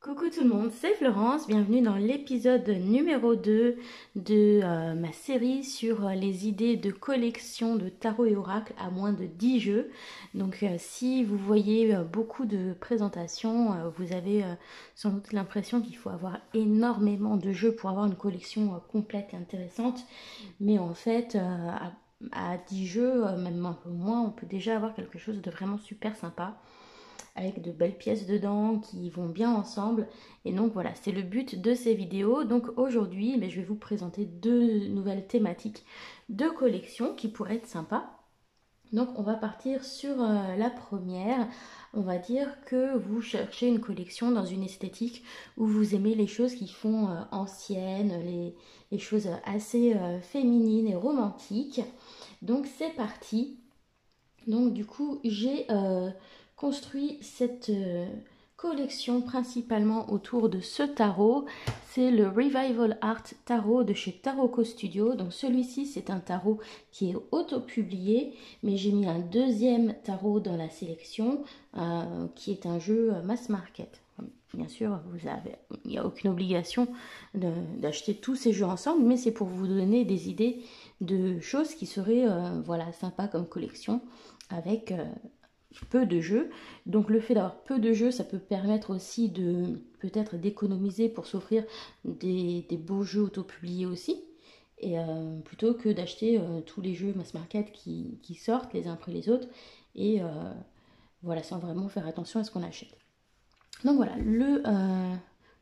Coucou tout le monde, c'est Florence, bienvenue dans l'épisode numéro 2 de ma série sur les idées de collection de tarot et oracle à moins de 10 jeux. Donc si vous voyez beaucoup de présentations, vous avez sans doute l'impression qu'il faut avoir énormément de jeux pour avoir une collection complète et intéressante. Mais en fait, à 10 jeux, même un peu moins, on peut déjà avoir quelque chose de vraiment super sympa, avec de belles pièces dedans qui vont bien ensemble. Et donc voilà, c'est le but de ces vidéos. Donc aujourd'hui, je vais vous présenter deux nouvelles thématiques de collection qui pourraient être sympas. Donc on va partir sur la première. On va dire que vous cherchez une collection dans une esthétique où vous aimez les choses qui font anciennes, les choses assez féminines et romantiques. Donc c'est parti. Donc du coup, j'ai construit cette collection principalement autour de ce tarot. C'est le Revival Art Tarot de chez Taroko Studio. Donc celui-ci, c'est un tarot qui est auto-publié, mais j'ai mis un deuxième tarot dans la sélection qui est un jeu mass market. Bien sûr, il n'y a aucune obligation d'acheter tous ces jeux ensemble, mais c'est pour vous donner des idées de choses qui seraient voilà, sympas comme collection avec peu de jeux. Donc le fait d'avoir peu de jeux, ça peut permettre aussi de peut-être d'économiser pour s'offrir des beaux jeux auto-publiés aussi. Et plutôt que d'acheter tous les jeux mass market qui sortent les uns après les autres. Et voilà, sans vraiment faire attention à ce qu'on achète. Donc voilà, le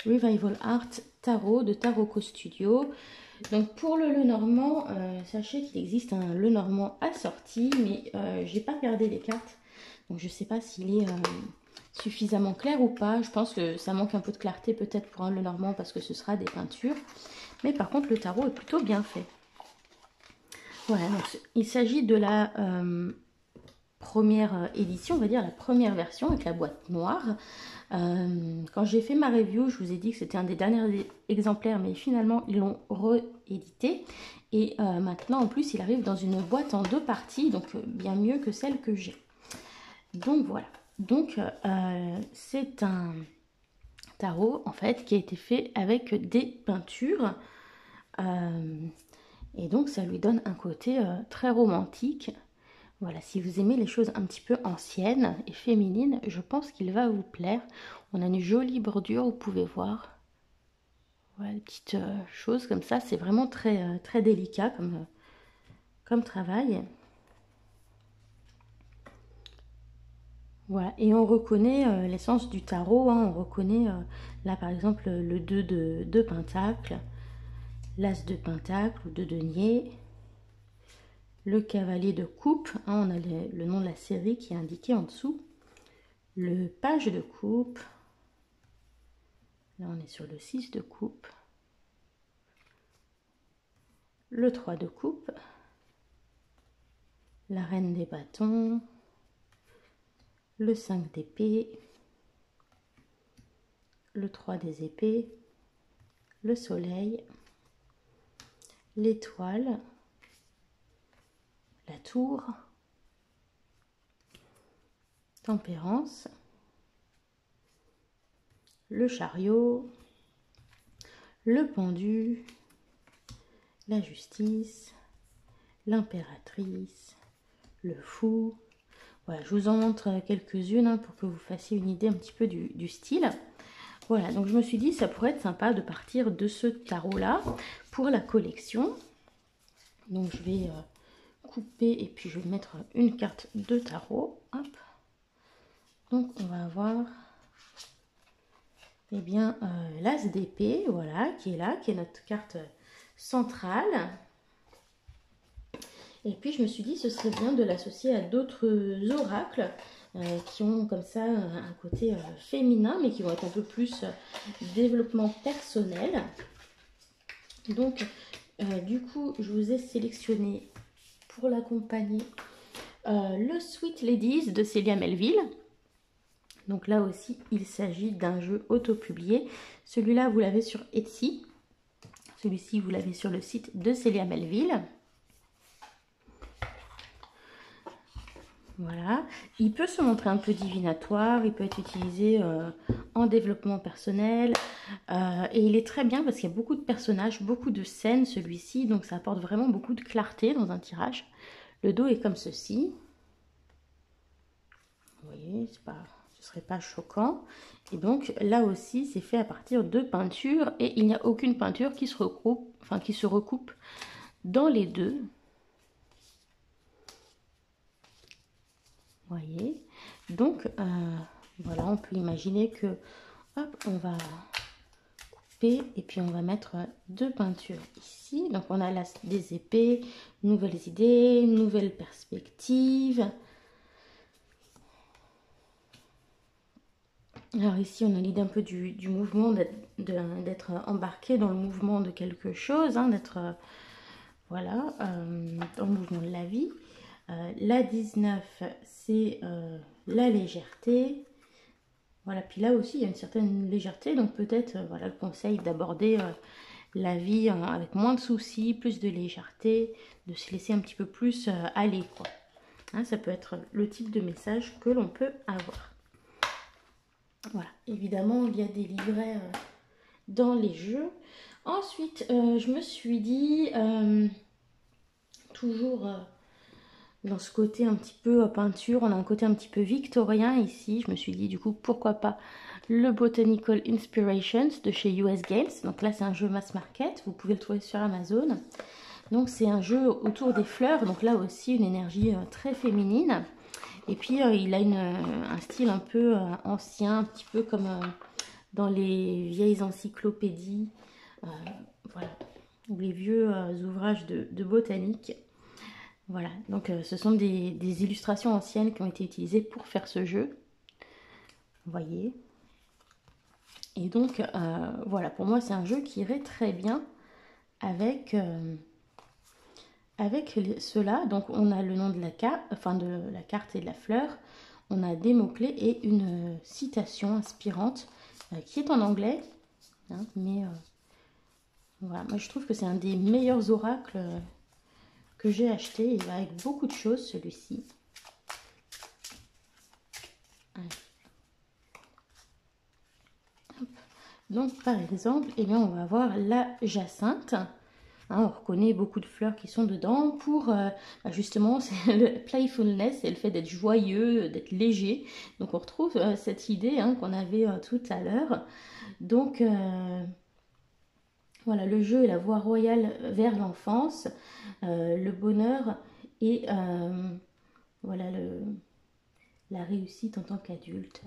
Revival Art Tarot de Taroko Studio. Donc pour le Lenormand, sachez qu'il existe un Lenormand assorti, mais j'ai pas regardé les cartes, donc je sais pas s'il est suffisamment clair ou pas. Je pense que ça manque un peu de clarté peut-être pour un Lenormand parce que ce sera des peintures, mais par contre le tarot est plutôt bien fait. Voilà, donc il s'agit de la première édition, on va dire la première version avec la boîte noire. Quand j'ai fait ma review, je vous ai dit que c'était un des derniers exemplaires, mais finalement ils l'ont réédité. Et maintenant en plus il arrive dans une boîte en deux parties, donc bien mieux que celle que j'ai. Donc voilà, donc c'est un tarot en fait qui a été fait avec des peintures. Et donc ça lui donne un côté très romantique. Voilà, si vous aimez les choses un petit peu anciennes et féminines, je pense qu'il va vous plaire. On a une jolie bordure, vous pouvez voir. Voilà, des petites choses comme ça. C'est vraiment très, très délicat comme travail. Voilà, et on reconnaît l'essence du tarot. Hein. On reconnaît là par exemple le 2 de pentacle, l'as de pentacle ou de denier. Le cavalier de coupe, hein, on a le nom de la série qui est indiqué en dessous. Le page de coupe. Là, on est sur le 6 de coupe. Le 3 de coupe. La reine des bâtons. Le 5 d'épée. Le 3 des épées. Le soleil. L'étoile. La tour. Tempérance. Le chariot. Le pendu. La justice. L'impératrice. Le fou. Voilà, je vous en montre quelques-unes hein, pour que vous fassiez une idée un petit peu du style. Voilà, donc je me suis dit ça pourrait être sympa de partir de ce tarot-là pour la collection. Donc je vais couper et puis je vais mettre une carte de tarot. Hop. Donc on va avoir eh bien l'as d'épée, voilà, qui est là, qui est notre carte centrale. Et puis je me suis dit ce serait bien de l'associer à d'autres oracles qui ont comme ça un côté féminin, mais qui vont être un peu plus développement personnel. Donc du coup je vous ai sélectionné pour l'accompagner le Sweet Ladies de Célia Melville. Donc là aussi il s'agit d'un jeu auto-publié. Celui-là vous l'avez sur Etsy. Celui-ci vous l'avez sur le site de Célia Melville. Voilà, il peut se montrer un peu divinatoire, il peut être utilisé en développement personnel et il est très bien parce qu'il y a beaucoup de personnages, beaucoup de scènes celui-ci, donc ça apporte vraiment beaucoup de clarté dans un tirage. Le dos est comme ceci, vous voyez, ce serait pas choquant. Et donc là aussi c'est fait à partir de peinture et il n'y a aucune peinture qui se regroupe, enfin qui se recoupe dans les deux. Voyez, donc voilà, on peut imaginer que hop, on va couper et puis on va mettre deux peintures ici. Donc on a là des épées, nouvelles idées, nouvelles perspectives. Alors ici on a l'idée un peu du mouvement, d'être embarqué dans le mouvement de quelque chose, hein, d'être voilà, dans le mouvement de la vie. La 19, c'est la légèreté. Voilà, puis là aussi, il y a une certaine légèreté, donc peut-être, voilà, le conseil d'aborder la vie avec moins de soucis, plus de légèreté, de se laisser un petit peu plus aller, quoi. Hein, ça peut être le type de message que l'on peut avoir. Voilà, évidemment, il y a des livrets dans les jeux. Ensuite, je me suis dit, toujours dans ce côté un petit peu peinture, on a un côté un petit peu victorien ici. Je me suis dit du coup pourquoi pas le Botanical Inspirations de chez US Games. Donc là c'est un jeu mass market, vous pouvez le trouver sur Amazon. Donc c'est un jeu autour des fleurs, donc là aussi une énergie très féminine. Et puis il a un style un peu ancien, un petit peu comme dans les vieilles encyclopédies, voilà, ou les vieux ouvrages de botanique. Voilà, donc ce sont des illustrations anciennes qui ont été utilisées pour faire ce jeu. Vous voyez. Et donc, voilà, pour moi, c'est un jeu qui irait très bien avec, avec cela. Donc, on a le nom de la carte, enfin de la carte et de la fleur. On a des mots-clés et une citation inspirante qui est en anglais. Hein, mais voilà, moi, je trouve que c'est un des meilleurs oracles que j'ai acheté. Il va avec beaucoup de choses, celui-ci. Donc par exemple, eh bien, on va avoir la jacinthe. Hein, on reconnaît beaucoup de fleurs qui sont dedans pour justement le playfulness, c'est le fait d'être joyeux, d'être léger. Donc on retrouve cette idée hein, qu'on avait tout à l'heure. Donc voilà, le jeu est la voie royale vers l'enfance, le bonheur et voilà la réussite en tant qu'adulte.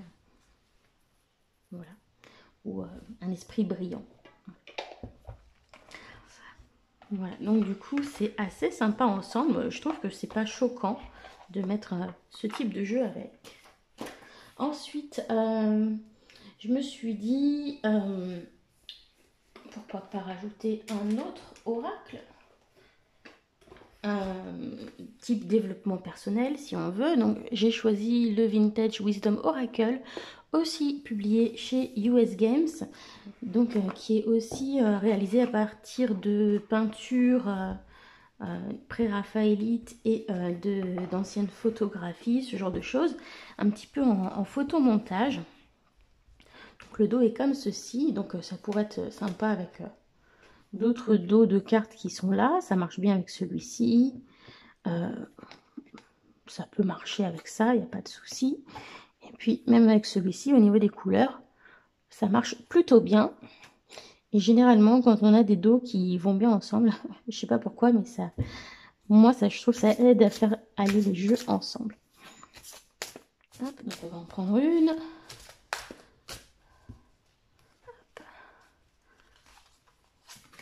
Voilà. Ou un esprit brillant. Voilà, donc du coup c'est assez sympa ensemble. Je trouve que c'est pas choquant de mettre ce type de jeu avec. Ensuite, je me suis dit pourquoi pas rajouter un autre oracle, type développement personnel si on veut. Donc j'ai choisi le Vintage Wisdom Oracle, aussi publié chez US Games, donc qui est aussi réalisé à partir de peintures pré-raphaélite et d'anciennes photographies, ce genre de choses, un petit peu en photomontage. Donc le dos est comme ceci, donc ça pourrait être sympa avec d'autres dos de cartes qui sont là, ça marche bien avec celui-ci, ça peut marcher avec ça, il n'y a pas de souci. Et puis même avec celui-ci, au niveau des couleurs, ça marche plutôt bien. Et généralement, quand on a des dos qui vont bien ensemble, je sais pas pourquoi, mais ça, moi, ça, je trouve ça aide à faire aller les jeux ensemble. Hop, donc on va en prendre une. Hop.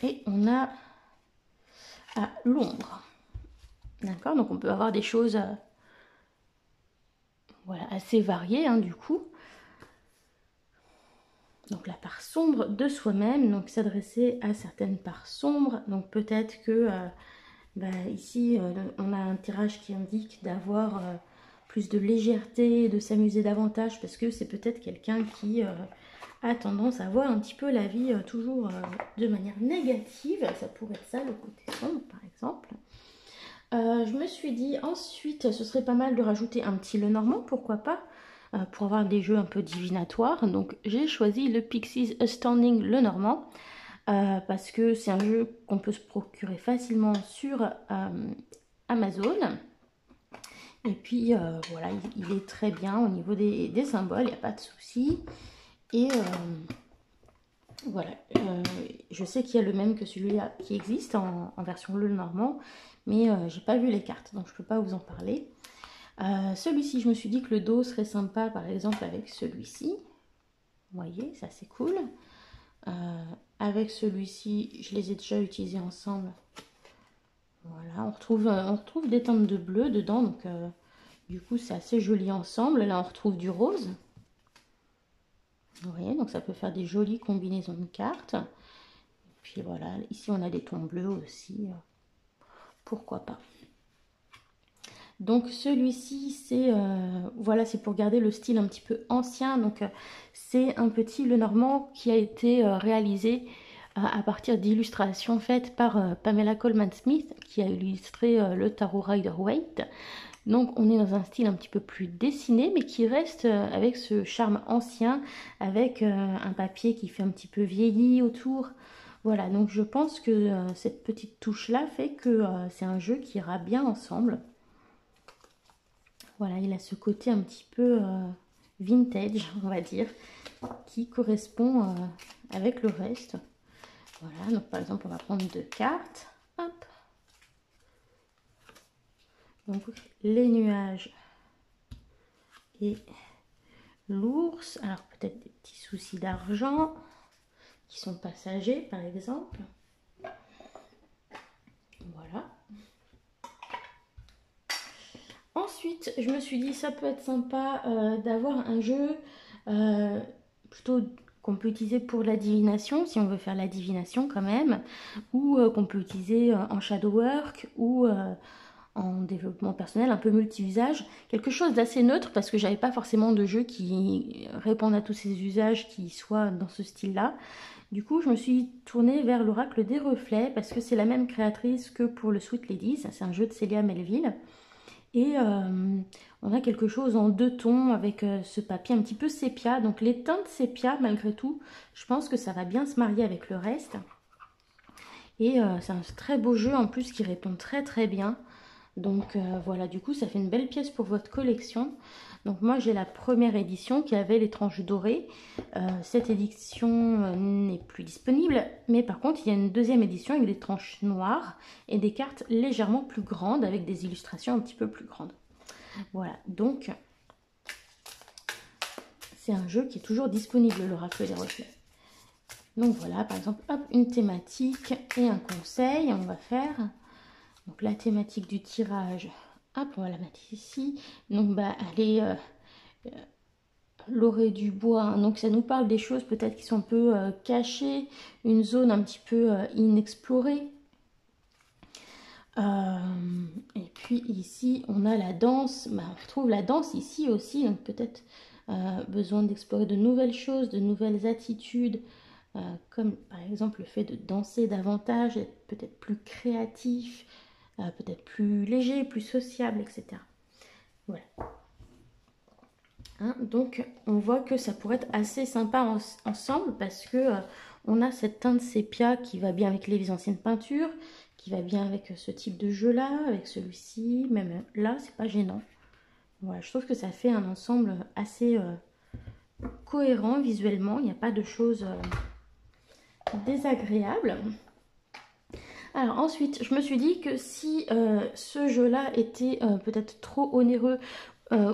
Et on a à l'ombre. D'accord, donc on peut avoir des choses voilà, assez variées, hein, du coup. Donc la part sombre de soi-même, donc s'adresser à certaines parts sombres. Donc peut-être que ici on a un tirage qui indique d'avoir plus de légèreté, de s'amuser davantage, parce que c'est peut-être quelqu'un qui a tendance à voir un petit peu la vie toujours de manière négative. Ça pourrait être ça le côté sombre par exemple. Je me suis dit ensuite, ce serait pas mal de rajouter un petit Lenormand, pourquoi pas, pour avoir des jeux un peu divinatoires. Donc j'ai choisi le Pixies Astounding Lenormand, parce que c'est un jeu qu'on peut se procurer facilement sur Amazon. Et puis voilà, il est très bien au niveau des symboles, il n'y a pas de souci. Et voilà, je sais qu'il y a le même que celui-là qui existe en version Lenormand, mais j'ai pas vu les cartes, donc je peux pas vous en parler. Celui-ci, je me suis dit que le dos serait sympa, par exemple, avec celui-ci. Vous voyez, ça c'est cool. Avec celui-ci, je les ai déjà utilisés ensemble. Voilà, on retrouve des teintes de bleu dedans, donc du coup c'est assez joli ensemble. Là, on retrouve du rose. Vous voyez, donc ça peut faire des jolies combinaisons de cartes. Et puis voilà, ici on a des tons bleus aussi. Pourquoi pas. Donc celui-ci, c'est voilà, c'est pour garder le style un petit peu ancien. Donc c'est un petit Lenormand qui a été réalisé à partir d'illustrations faites par Pamela Coleman Smith, qui a illustré le tarot Rider-Waite. Donc on est dans un style un petit peu plus dessiné, mais qui reste avec ce charme ancien, avec un papier qui fait un petit peu vieilli autour. Voilà, donc je pense que cette petite touche-là fait que c'est un jeu qui ira bien ensemble. Voilà, il a ce côté un petit peu vintage, on va dire, qui correspond avec le reste. Voilà, donc par exemple, on va prendre 2 cartes. Hop. Donc les nuages et l'ours. Alors peut-être des petits soucis d'argent qui sont passagers, par exemple. Voilà. Ensuite, je me suis dit ça peut être sympa d'avoir un jeu plutôt qu'on peut utiliser pour la divination, si on veut faire la divination quand même, ou qu'on peut utiliser en shadow work ou en développement personnel, un peu multi-usage, quelque chose d'assez neutre parce que j'avais pas forcément de jeu qui répondent à tous ces usages qui soient dans ce style-là. Du coup, je me suis tournée vers l'Oracle des Reflets parce que c'est la même créatrice que pour le Sweet Ladies, c'est un jeu de Célia Melville. Et on a quelque chose en 2 tons avec ce papier un petit peu sépia. Donc les teintes sépia, malgré tout, je pense que ça va bien se marier avec le reste. Et c'est un très beau jeu en plus qui répond très très bien. Donc voilà, du coup ça fait une belle pièce pour votre collection. Donc moi j'ai la première édition qui avait les tranches dorées. Cette édition n'est plus disponible, mais par contre il y a une deuxième édition avec des tranches noires et des cartes légèrement plus grandes avec des illustrations un petit peu plus grandes. Voilà, donc c'est un jeu qui est toujours disponible, l'Oracle des Reflets. Donc voilà, par exemple, hop, une thématique et un conseil, on va faire. Donc la thématique du tirage, hop, on va la mettre ici. Donc bah, elle est l'orée du bois, hein. Donc ça nous parle des choses peut-être qui sont un peu cachées, une zone un petit peu inexplorée. Et puis ici, on a la danse. Bah, on retrouve la danse ici aussi, donc peut-être besoin d'explorer de nouvelles choses, de nouvelles attitudes, comme par exemple le fait de danser davantage, être peut-être plus créatif, peut-être plus léger, plus sociable, etc. Voilà. Hein, donc on voit que ça pourrait être assez sympa ensemble parce que on a cette teinte sépia qui va bien avec les anciennes peintures, qui va bien avec ce type de jeu là, avec celui-ci, même là c'est pas gênant. Voilà, je trouve que ça fait un ensemble assez cohérent visuellement, il n'y a pas de choses désagréables. Alors ensuite, je me suis dit que si ce jeu-là était peut-être trop onéreux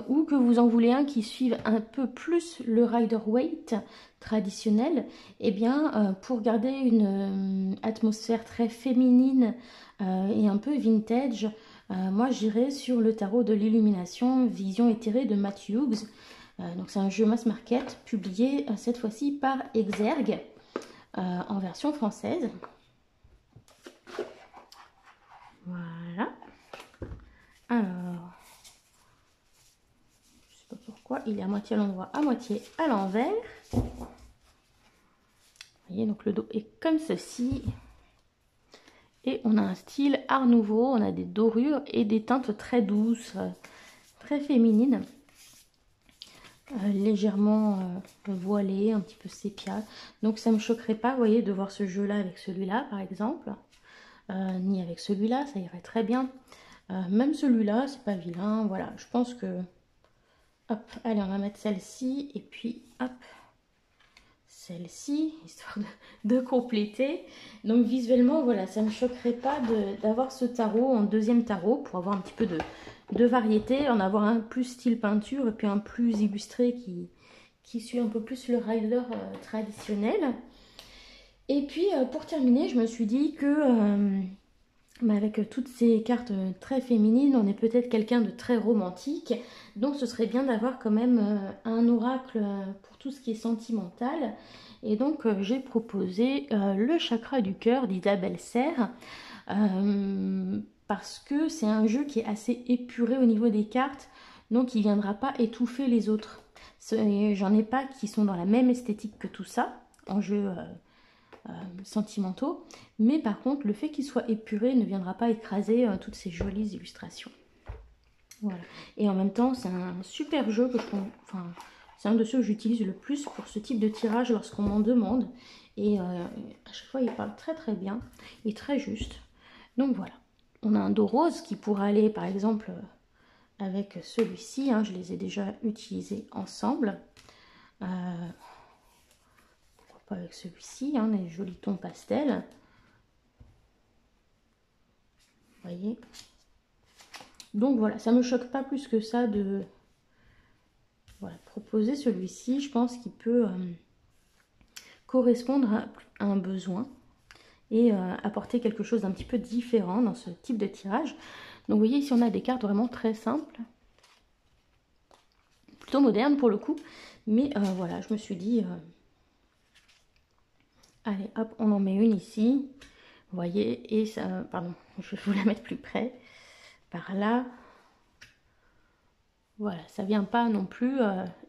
ou que vous en voulez un qui suive un peu plus le Rider-Waite traditionnel, eh bien pour garder une atmosphère très féminine et un peu vintage, moi j'irais sur le tarot de l'illumination Vision éthérée de Matt Hughes. Donc c'est un jeu mass market publié cette fois-ci par Exergue en version française. Voilà. Alors, je sais pas pourquoi, il est à moitié à l'endroit, à moitié à l'envers. Vous voyez, donc le dos est comme ceci. Et on a un style Art Nouveau, on a des dorures et des teintes très douces, très féminines. Légèrement voilées, un petit peu sépia. Donc ça ne me choquerait pas, vous voyez, de voir ce jeu-là avec celui-là, par exemple. Ni avec celui-là, ça irait très bien. Même celui-là, c'est pas vilain. Voilà, je pense que... Hop, allez, on va mettre celle-ci. Et puis, hop, celle-ci, histoire de compléter. Donc visuellement, voilà, ça ne me choquerait pas d'avoir ce tarot en deuxième tarot pour avoir un petit peu de variété, en avoir un plus style peinture et puis un plus illustré qui suit un peu plus le rider traditionnel. Et puis pour terminer, je me suis dit que avec toutes ces cartes très féminines, on est peut-être quelqu'un de très romantique, donc ce serait bien d'avoir quand même un oracle pour tout ce qui est sentimental. Et donc j'ai proposé le chakra du cœur d'Isabelle Serre, parce que c'est un jeu qui est assez épuré au niveau des cartes, donc il ne viendra pas étouffer les autres. J'en ai pas qui sont dans la même esthétique que tout ça, en jeu sentimentaux, mais par contre le fait qu'il soit épuré ne viendra pas écraser toutes ces jolies illustrations. Voilà. Et en même temps c'est un super jeu que c'est un de ceux que j'utilise le plus pour ce type de tirage lorsqu'on m'en demande, et à chaque fois il parle très très bien et très juste. Donc voilà, on a un dos rose qui pourra aller par exemple avec celui-ci, hein, je les ai déjà utilisés ensemble. Pas avec celui-ci, hein, les jolis tons pastel. Vous voyez. Donc voilà, ça me choque pas plus que ça de voilà, proposer celui-ci. Je pense qu'il peut correspondre à un besoin et apporter quelque chose d'un petit peu différent dans ce type de tirage. Donc vous voyez, ici on a des cartes vraiment très simples, plutôt modernes pour le coup, mais voilà, je me suis dit allez hop, on en met une ici, vous voyez, et ça, pardon, je vais vous la mettre plus près, par là. Voilà, ça vient pas non plus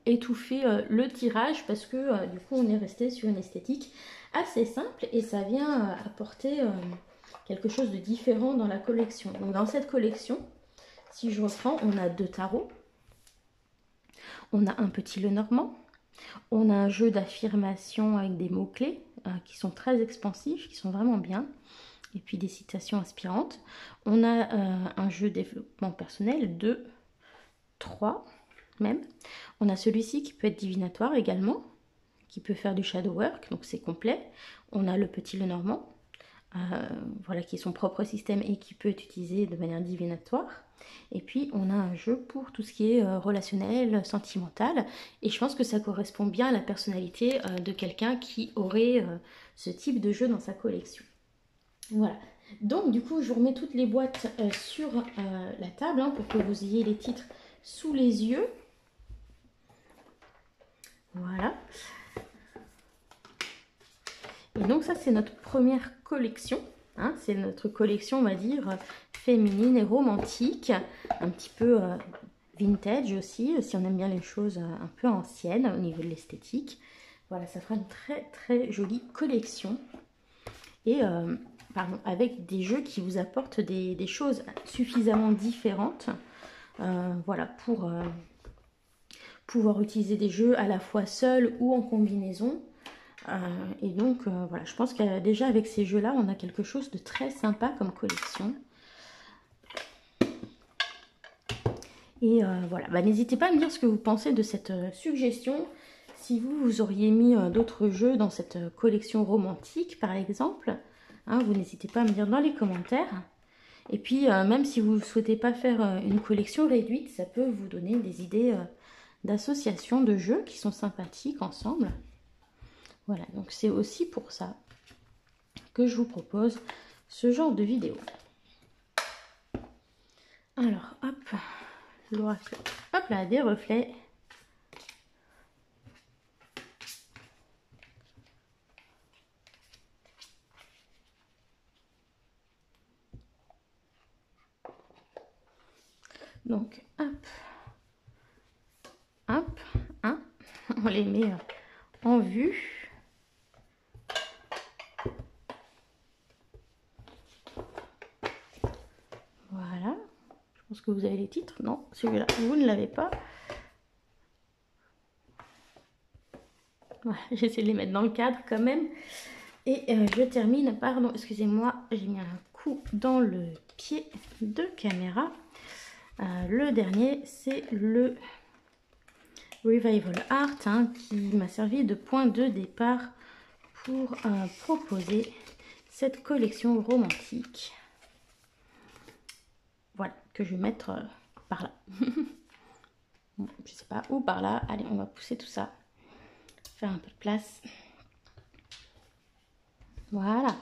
étouffer le tirage, parce que du coup on est resté sur une esthétique assez simple et ça vient apporter quelque chose de différent dans la collection. Donc dans cette collection, si je reprends, on a 2 tarots, on a un petit Lenormand, on a un jeu d'affirmation avec des mots-clés qui sont très expansifs, qui sont vraiment bien, et puis des citations inspirantes. On a un jeu développement personnel, 2, 3 même. On a celui-ci qui peut être divinatoire également, qui peut faire du shadow work, donc c'est complet. On a le petit Lenormand, voilà, qui est son propre système et qui peut être utilisé de manière divinatoire. Et puis on a un jeu pour tout ce qui est relationnel, sentimental, et je pense que ça correspond bien à la personnalité de quelqu'un qui aurait ce type de jeu dans sa collection. Voilà, donc du coup je vous remets toutes les boîtes sur la table hein, pour que vous ayez les titres sous les yeux. Voilà. Et donc ça c'est notre première collection, hein, c'est notre collection on va dire féminine et romantique, un petit peu vintage aussi, si on aime bien les choses un peu anciennes au niveau de l'esthétique. Voilà, ça fera une très très jolie collection. Et pardon, avec des jeux qui vous apportent des choses suffisamment différentes, voilà, pour pouvoir utiliser des jeux à la fois seuls ou en combinaison. Et donc voilà, je pense que déjà avec ces jeux là on a quelque chose de très sympa comme collection. Et voilà, bah, n'hésitez pas à me dire ce que vous pensez de cette suggestion, si vous auriez mis d'autres jeux dans cette collection romantique par exemple, hein, vous n'hésitez pas à me dire dans les commentaires. Et puis même si vous ne souhaitez pas faire une collection réduite, ça peut vous donner des idées d'associations de jeux qui sont sympathiques ensemble. Voilà, donc c'est aussi pour ça que je vous propose ce genre de vidéo. Alors, hop, l'oracle, hop là, des reflets. Donc, hop, hop, hein, on les met en vue. que vous avez les titres? Non, celui-là, vous ne l'avez pas. Voilà, j'essaie de les mettre dans le cadre quand même. Et je termine, pardon, excusez-moi, j'ai mis un coup dans le pied de caméra. Le dernier, c'est le Revival Art, hein, qui m'a servi de point de départ pour proposer cette collection romantique. Voilà, que je vais mettre par là. Bon, je sais pas où, par là. Allez, on va pousser tout ça. Faire un peu de place. Voilà.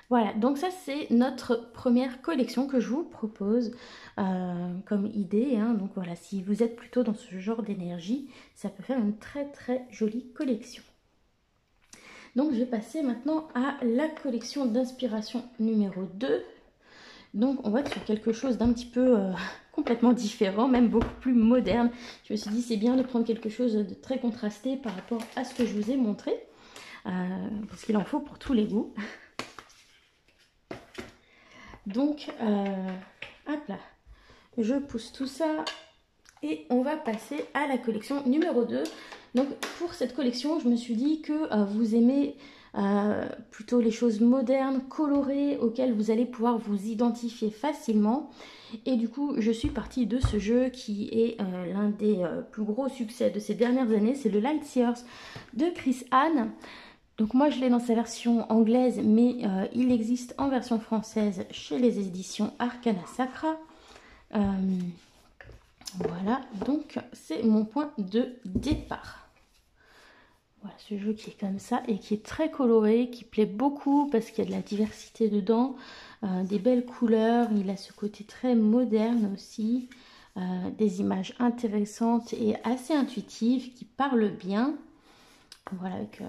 Voilà, donc ça c'est notre première collection que je vous propose comme idée, hein. Donc voilà, si vous êtes plutôt dans ce genre d'énergie, ça peut faire une très jolie collection. Donc je vais passer maintenant à la collection d'inspiration numéro 2. Donc on va être sur quelque chose d'un petit peu complètement différent, même beaucoup plus moderne. Je me suis dit c'est bien de prendre quelque chose de très contrasté par rapport à ce que je vous ai montré, parce qu'il en faut pour tous les goûts. Donc, hop là, je pousse tout ça et on va passer à la collection numéro 2. Donc, pour cette collection, je me suis dit que vous aimez plutôt les choses modernes, colorées, auxquelles vous allez pouvoir vous identifier facilement. Et du coup, je suis partie de ce jeu qui est l'un des plus gros succès de ces dernières années. C'est le Lightyears de Chris Hahn. Donc moi je l'ai dans sa version anglaise, mais il existe en version française chez les éditions Arcana Sacra. Voilà, donc c'est mon point de départ. Voilà, ce jeu qui est comme ça et qui est très coloré, qui plaît beaucoup parce qu'il y a de la diversité dedans, des belles couleurs, il a ce côté très moderne aussi, des images intéressantes et assez intuitives qui parlent bien. Voilà, avec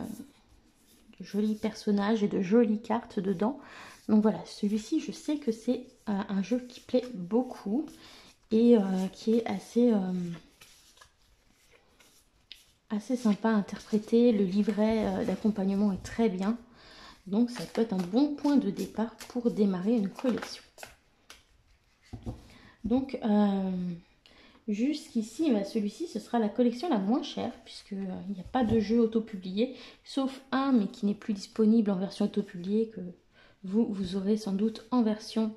de jolis personnages et de jolies cartes dedans. Donc voilà, celui-ci, je sais que c'est un jeu qui plaît beaucoup et qui est assez sympa à interpréter. Le livret d'accompagnement est très bien. Donc ça peut être un bon point de départ pour démarrer une collection. Donc jusqu'ici, celui-ci, ce sera la collection la moins chère, puisqu'il n'y a pas de jeu auto-publié, sauf un, mais qui n'est plus disponible en version auto-publiée, que vous aurez sans doute en version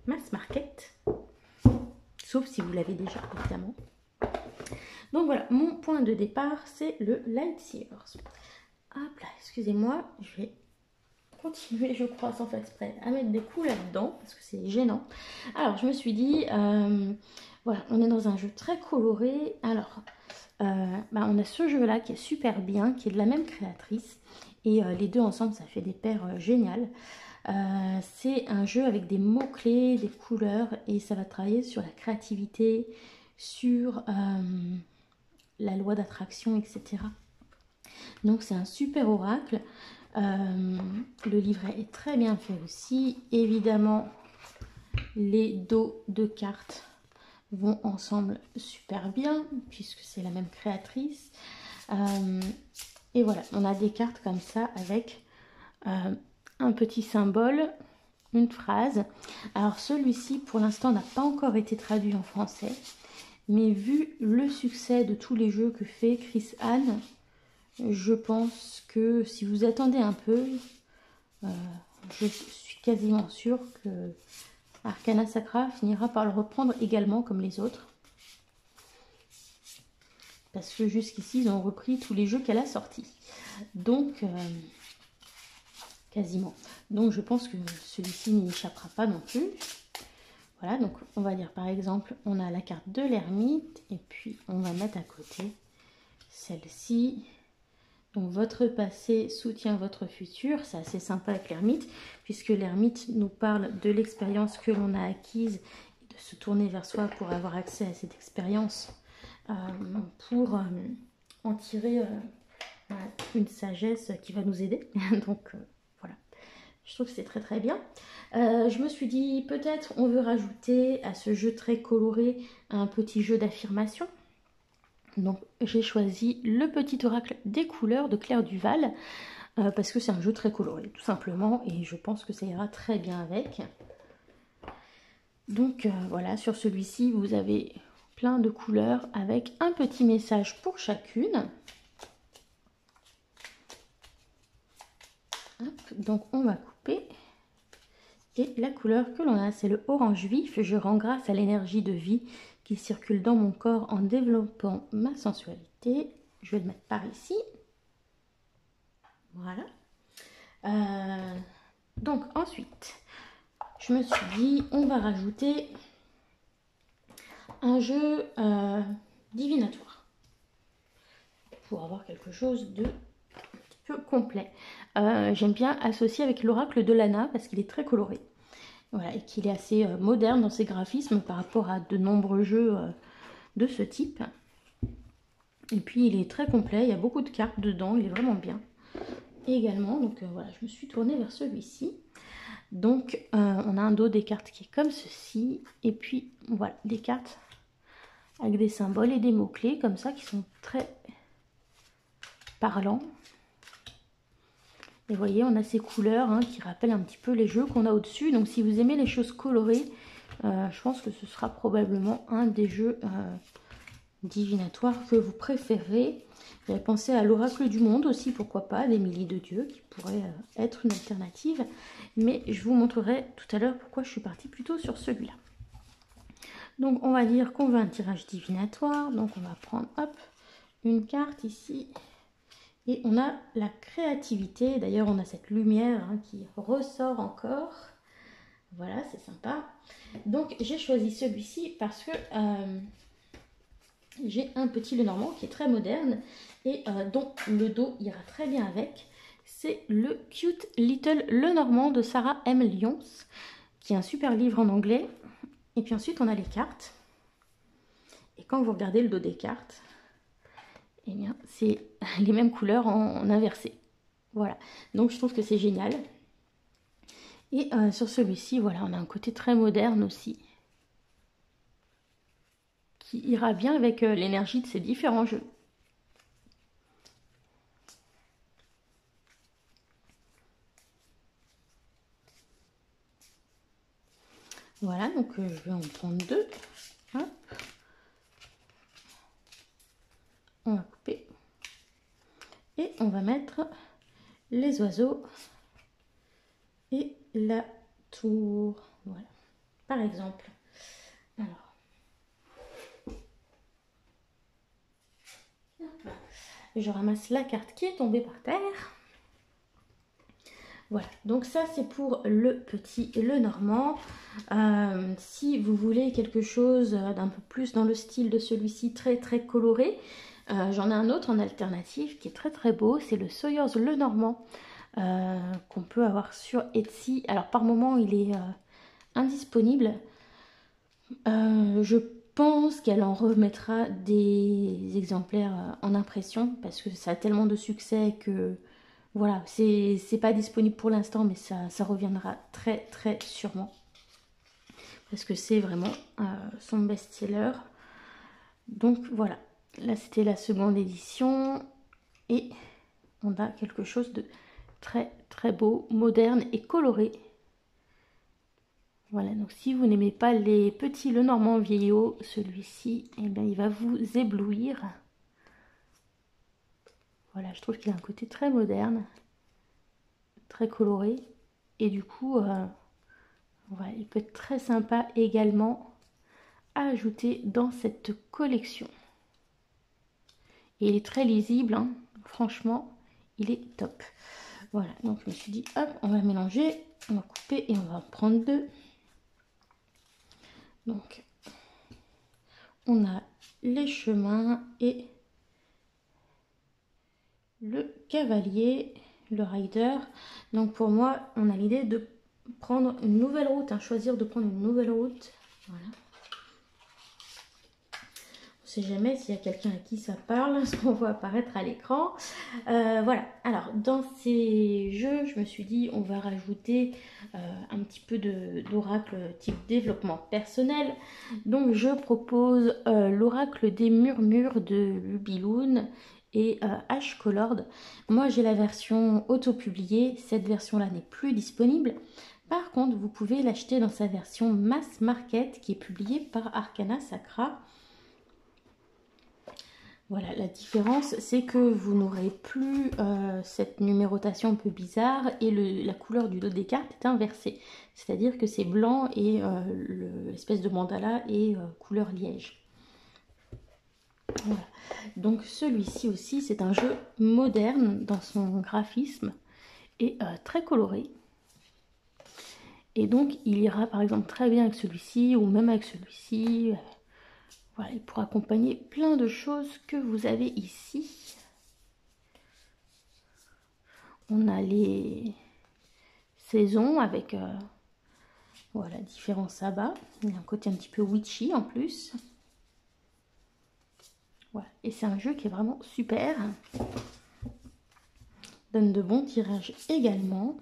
mass market, sauf si vous l'avez déjà, évidemment. Donc voilà, mon point de départ, c'est le Lightyears. Hop là, excusez-moi, je vais continuer, je crois, sans faire exprès, à mettre des coups là-dedans, parce que c'est gênant. Alors, je me suis dit, voilà, on est dans un jeu très coloré. Alors, on a ce jeu-là qui est super bien, qui est de la même créatrice, et les deux ensemble, ça fait des paires géniales. C'est un jeu avec des mots-clés, des couleurs, et ça va travailler sur la créativité, sur la loi d'attraction, etc. Donc, c'est un super oracle. Le livret est très bien fait aussi. Évidemment, les dos de cartes vont ensemble super bien puisque c'est la même créatrice. Et voilà, on a des cartes comme ça avec un petit symbole, une phrase. Alors celui-ci pour l'instant n'a pas encore été traduit en français, mais vu le succès de tous les jeux que fait Chris Hahn, je pense que si vous attendez un peu, je suis quasiment sûre que Arcana Sacra finira par le reprendre également comme les autres. Parce que jusqu'ici, ils ont repris tous les jeux qu'elle a sortis. Donc, quasiment. Donc, je pense que celui-ci n'y échappera pas non plus. Voilà, donc on va dire par exemple, on a la carte de l'ermite. Et puis, on va mettre à côté celle-ci. Donc votre passé soutient votre futur, c'est assez sympa avec l'ermite, puisque l'ermite nous parle de l'expérience que l'on a acquise, et de se tourner vers soi pour avoir accès à cette expérience, pour en tirer une sagesse qui va nous aider. Donc voilà, je trouve que c'est très bien. Je me suis dit peut-être on veut rajouter à ce jeu très coloré un petit jeu d'affirmation. Donc j'ai choisi le petit oracle des couleurs de Claire Duval. parce que c'est un jeu très coloré, tout simplement, et je pense que ça ira très bien avec. Donc voilà, sur celui-ci, vous avez plein de couleurs avec un petit message pour chacune. Hop, donc on va couper. Et la couleur que l'on a, c'est le orange vif. Je rends grâce à l'énergie de vie qui circule dans mon corps en développant ma sensualité. Je vais le mettre par ici. Voilà. Donc ensuite, je me suis dit, on va rajouter un jeu divinatoire pour avoir quelque chose de un petit peu complet. J'aime bien associer avec l'oracle de Lana parce qu'il est très coloré. Voilà, et qu'il est assez moderne dans ses graphismes par rapport à de nombreux jeux de ce type. Et puis il est très complet, il y a beaucoup de cartes dedans, il est vraiment bien. Et également, donc voilà, je me suis tournée vers celui-ci. Donc on a un dos des cartes qui est comme ceci. Et puis voilà, des cartes avec des symboles et des mots-clés comme ça qui sont très parlants. Et vous voyez, on a ces couleurs qui rappellent un petit peu les jeux qu'on a au-dessus. Donc si vous aimez les choses colorées, je pense que ce sera probablement un des jeux divinatoires que vous préférez. J'avais pensé à l'Oracle du Monde aussi, pourquoi pas, d'Émilie de Dieu, qui pourrait être une alternative. Mais je vous montrerai tout à l'heure pourquoi je suis partie plutôt sur celui-là. Donc on va dire qu'on veut un tirage divinatoire. Donc on va prendre, hop, une carte ici. Et on a la créativité. D'ailleurs, on a cette lumière qui ressort encore. Voilà, c'est sympa. Donc, j'ai choisi celui-ci parce que j'ai un petit Lenormand qui est très moderne et dont le dos ira très bien avec. C'est le Cute Little Lenormand de Sarah M. Lyons, qui est un super livre en anglais. Et puis ensuite, on a les cartes. Et quand vous regardez le dos des cartes, eh bien, c'est les mêmes couleurs en inversé. Voilà, donc je trouve que c'est génial. Et sur celui-ci, voilà, on a un côté très moderne aussi, qui ira bien avec l'énergie de ces différents jeux. Voilà, donc je vais en prendre deux. Hop. On va couper. Et on va mettre les oiseaux et la tour. Voilà, par exemple. Alors, je ramasse la carte qui est tombée par terre. Voilà, donc ça c'est pour le petit Lenormand. Si vous voulez quelque chose d'un peu plus dans le style de celui-ci, très très coloré, j'en ai un autre en alternative qui est très très beau, c'est le Sawyers Lenormand qu'on peut avoir sur Etsy. Alors par moment il est indisponible. Je pense qu'elle en remettra des exemplaires en impression parce que ça a tellement de succès que voilà, c'est pas disponible pour l'instant, mais ça reviendra très très sûrement. Parce que c'est vraiment son best-seller. Donc voilà, là c'était la seconde édition. Et on a quelque chose de très très beau, moderne et coloré. Voilà, donc si vous n'aimez pas les petits Lenormand vieillots, celui-ci, eh bien, il va vous éblouir. Voilà, je trouve qu'il a un côté très moderne, très coloré. Et du coup, voilà, il peut être très sympa également à ajouter dans cette collection. Et il est très lisible, hein. Franchement, il est top. Voilà, donc je me suis dit, hop, on va mélanger, on va couper et on va en prendre deux. Donc, on a les chemins et le cavalier, le rider. Donc pour moi, on a l'idée de prendre une nouvelle route, choisir de prendre une nouvelle route. Voilà. sait jamais s'il y a quelqu'un à qui ça parle, ce qu'on voit apparaître à l'écran. Voilà, alors dans ces jeux, je me suis dit on va rajouter un petit peu d'oracle type développement personnel. Donc je propose l'oracle des murmures de Lubiloon et Ash Colored. Moi j'ai la version auto-publiée, cette version-là n'est plus disponible. Par contre, vous pouvez l'acheter dans sa version mass market qui est publiée par Arcana Sacra. Voilà, la différence, c'est que vous n'aurez plus cette numérotation un peu bizarre et la couleur du dos des cartes est inversée. C'est-à-dire que c'est blanc et l'espèce de mandala est couleur liège. Voilà. Donc celui-ci aussi, c'est un jeu moderne dans son graphisme et très coloré. Et donc, il ira par exemple très bien avec celui-ci ou même avec celui-ci. Voilà, il pourra accompagner plein de choses que vous avez ici. On a les saisons avec voilà, différents sabbats. Il y a un côté un petit peu witchy en plus. Voilà. Et c'est un jeu qui est vraiment super. Donne de bons tirages également.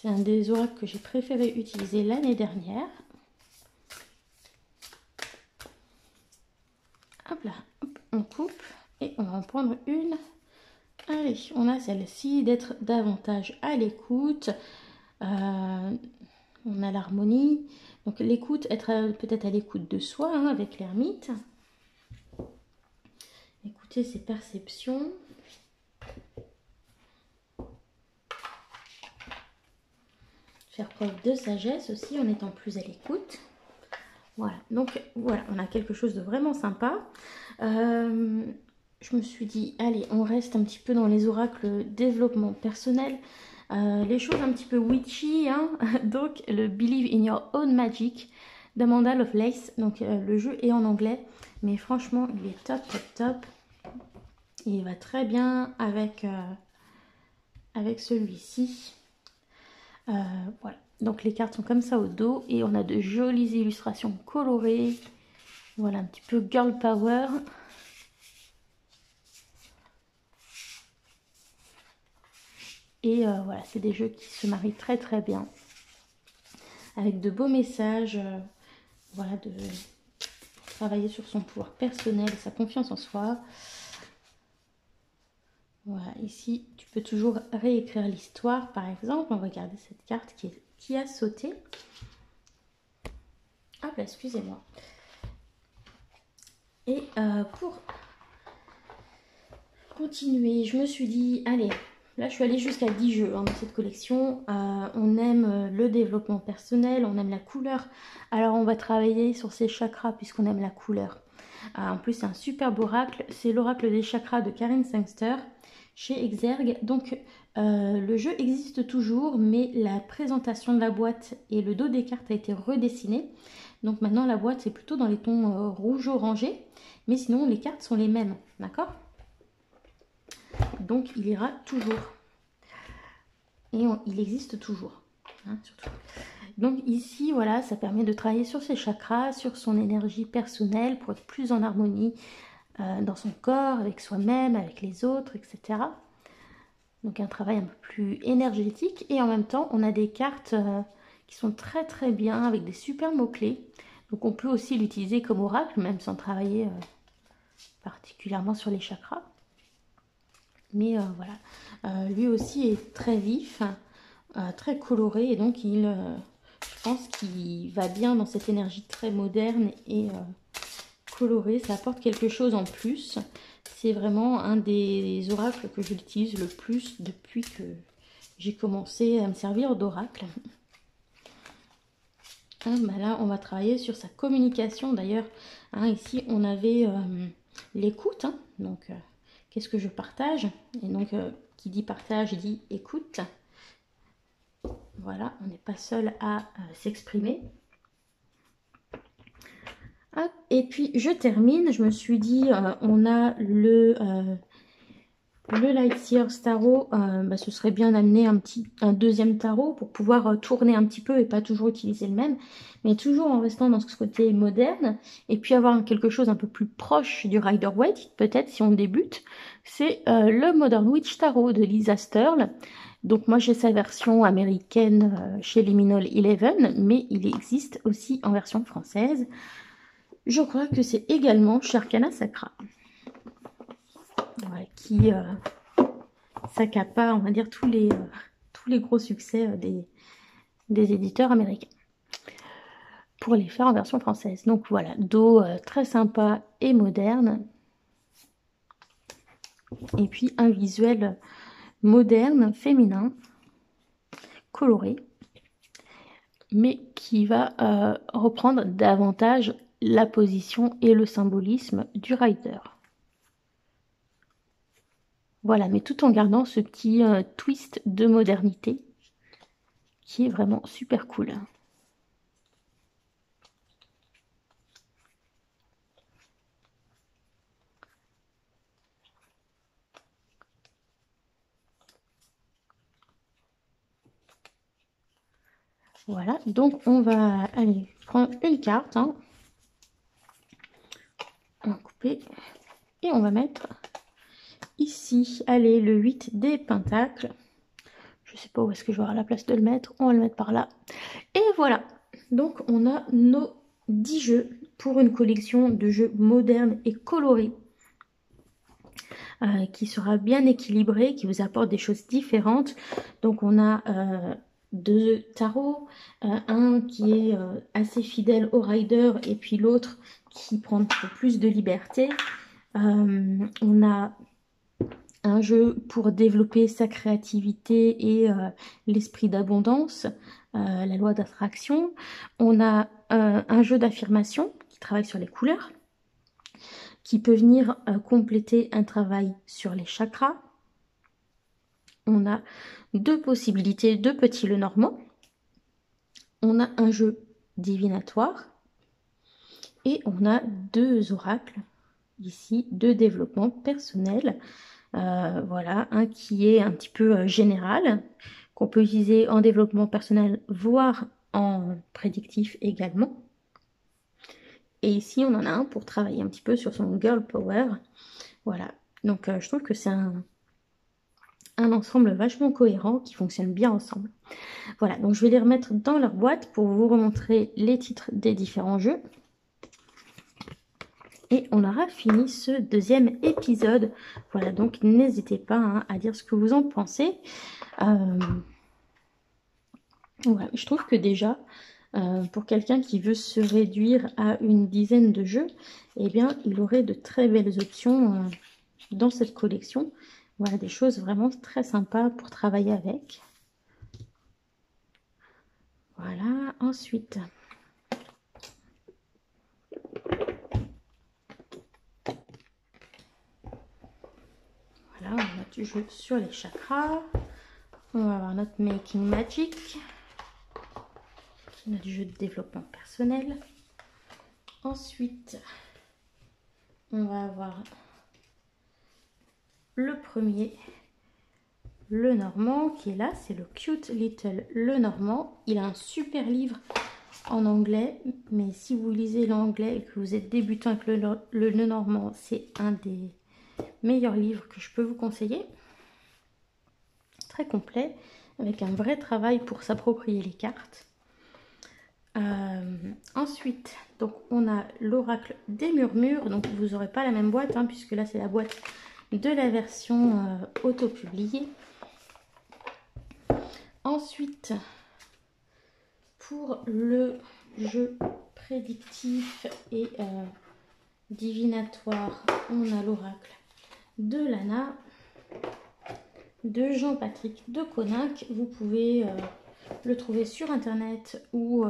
C'est un des oracles que j'ai préféré utiliser l'année dernière. Hop là, hop, on coupe et on va en prendre une. Allez, on a celle-ci, d'être davantage à l'écoute. On a l'harmonie. Donc l'écoute, être peut-être à l'écoute de soi hein, avec l'ermite. Écouter ses perceptions. Faire preuve de sagesse aussi en étant plus à l'écoute. Voilà, donc voilà, on a quelque chose de vraiment sympa. Je me suis dit, allez, on reste un petit peu dans les oracles développement personnel. Les choses un petit peu witchy, hein. Donc le Believe in Your Own Magic d'Amanda Lovelace. Donc le jeu est en anglais, mais franchement, il est top, top, top. Et il va très bien avec, avec celui-ci. Voilà, donc les cartes sont comme ça au dos et on a de jolies illustrations colorées. Voilà, un petit peu girl power. Et voilà, c'est des jeux qui se marient très très bien. Avec de beaux messages, voilà, de travailler sur son pouvoir personnel, sa confiance en soi. Voilà, ici, tu peux toujours réécrire l'histoire, par exemple. On va regarder cette carte qui a sauté. Hop là, excusez-moi. Et pour continuer, je me suis dit, allez, là je suis allée jusqu'à 10 jeux hein, dans cette collection. On aime le développement personnel, on aime la couleur. Alors on va travailler sur ces chakras puisqu'on aime la couleur. En plus, c'est un superbe oracle. C'est l'oracle des chakras de Karen Sangster chez Exergue. Donc le jeu existe toujours, mais la présentation de la boîte et le dos des cartes a été redessiné. Donc maintenant la boîte c'est plutôt dans les tons rouge orangé, mais sinon les cartes sont les mêmes, d'accord? Donc il ira toujours. Et il existe toujours, hein, surtout. Donc ici, voilà, ça permet de travailler sur ses chakras, sur son énergie personnelle pour être plus en harmonie dans son corps, avec soi-même, avec les autres, etc. Donc un travail un peu plus énergétique et en même temps, on a des cartes qui sont très très bien avec des super mots-clés. Donc on peut aussi l'utiliser comme oracle, même sans travailler particulièrement sur les chakras. Mais voilà, lui aussi est très vif, très coloré et donc je pense qu'il va bien dans cette énergie très moderne et colorée. Ça apporte quelque chose en plus. C'est vraiment un des oracles que j'utilise le plus depuis que j'ai commencé à me servir d'oracle. Hein, bah là, on va travailler sur sa communication. D'ailleurs, hein, ici, on avait l'écoute. Hein, donc, qu'est-ce que je partage? Et donc, qui dit partage dit écoute. Voilà, on n'est pas seul à s'exprimer. Et puis, je termine. Je me suis dit, on a Le Lightyear's Tarot, ce serait bien d'amener un deuxième tarot pour pouvoir tourner un petit peu et pas toujours utiliser le même, mais toujours en restant dans ce côté moderne, et puis avoir quelque chose un peu plus proche du Rider-Waite, peut-être si on débute. C'est le Modern Witch Tarot de Lisa Sterle. Donc moi j'ai sa version américaine chez Liminal 11, mais il existe aussi en version française. Je crois que c'est également chez Arcana Sacra. Voilà, qui s'accapare, on va dire, tous les gros succès des éditeurs américains pour les faire en version française. Donc voilà, dos très sympa et moderne. Et puis un visuel moderne, féminin, coloré, mais qui va reprendre davantage la position et le symbolisme du rider. Voilà, mais tout en gardant ce petit twist de modernité qui est vraiment super cool. Voilà, donc on va aller prendre une carte, hein. On va couper et on va mettre ici, allez, le 8 des pentacles. Je sais pas où est-ce que j'aurai la place de le mettre, on va le mettre par là. Et voilà, donc on a nos 10 jeux pour une collection de jeux modernes et colorés qui sera bien équilibrée, qui vous apporte des choses différentes. Donc on a 2 tarots, un qui est assez fidèle au rider et puis l'autre qui prend un peu plus de liberté. On a un jeu pour développer sa créativité et l'esprit d'abondance, la loi d'attraction. On a un jeu d'affirmation qui travaille sur les couleurs, qui peut venir compléter un travail sur les chakras. On a 2 possibilités de petits Lenormand. On a un jeu divinatoire et on a 2 oracles ici de développement personnel. Voilà, un qui est un petit peu général, qu'on peut utiliser en développement personnel, voire en prédictif également. Et ici, on en a un pour travailler un petit peu sur son girl power. Voilà, donc je trouve que c'est un ensemble vachement cohérent qui fonctionne bien ensemble. Voilà, donc je vais les remettre dans leur boîte pour vous remontrer les titres des différents jeux. Et on aura fini ce 2e épisode. Voilà, donc n'hésitez pas hein, à dire ce que vous en pensez. Voilà, je trouve que déjà, pour quelqu'un qui veut se réduire à une dizaine de jeux, eh bien, il aurait de très belles options dans cette collection. Voilà, des choses vraiment très sympas pour travailler avec. Voilà, ensuite... Voilà, on a du jeu sur les chakras. On va avoir notre Making Magic. On a du jeu de développement personnel. Ensuite, on va avoir le premier, Lenormand, qui est là. C'est le Cute Little Lenormand. Il a un super livre en anglais, mais si vous lisez l'anglais et que vous êtes débutant avec le Lenormand, c'est un des meilleurs livres que je peux vous conseiller. Très complet, avec un vrai travail pour s'approprier les cartes. Ensuite, donc on a l'oracle des murmures. Donc vous n'aurez pas la même boîte, hein, puisque là c'est la boîte de la version auto-publiée. Ensuite, pour le jeu prédictif et divinatoire, on a l'oracle de Lana, de Jean-Patrick de Coninck. Vous pouvez le trouver sur internet ou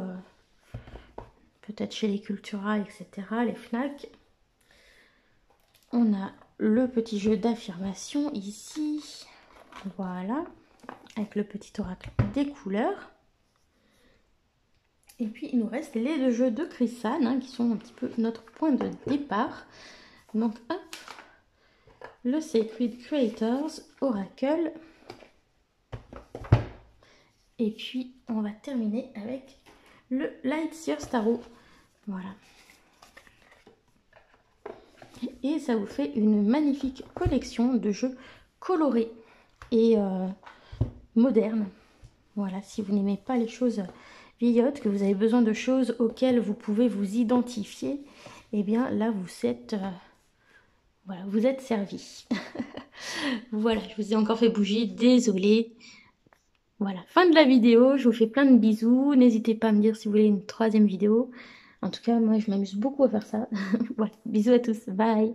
peut-être chez les Cultura, etc., les Fnac. On a le petit jeu d'affirmation ici, voilà, avec le petit oracle des couleurs. Et puis il nous reste les 2 jeux de Chrisanne, hein, qui sont un petit peu notre point de départ. Donc hop, le Sacred Creators Oracle. Et puis, on va terminer avec le Lightyear Tarot. Voilà. Et ça vous fait une magnifique collection de jeux colorés et modernes. Voilà, si vous n'aimez pas les choses vieillottes, que vous avez besoin de choses auxquelles vous pouvez vous identifier, eh bien là vous êtes, voilà, vous êtes servi. Voilà, je vous ai encore fait bouger, désolée. Voilà, fin de la vidéo, je vous fais plein de bisous. N'hésitez pas à me dire si vous voulez une troisième vidéo. En tout cas, moi je m'amuse beaucoup à faire ça. Voilà, bisous à tous, bye.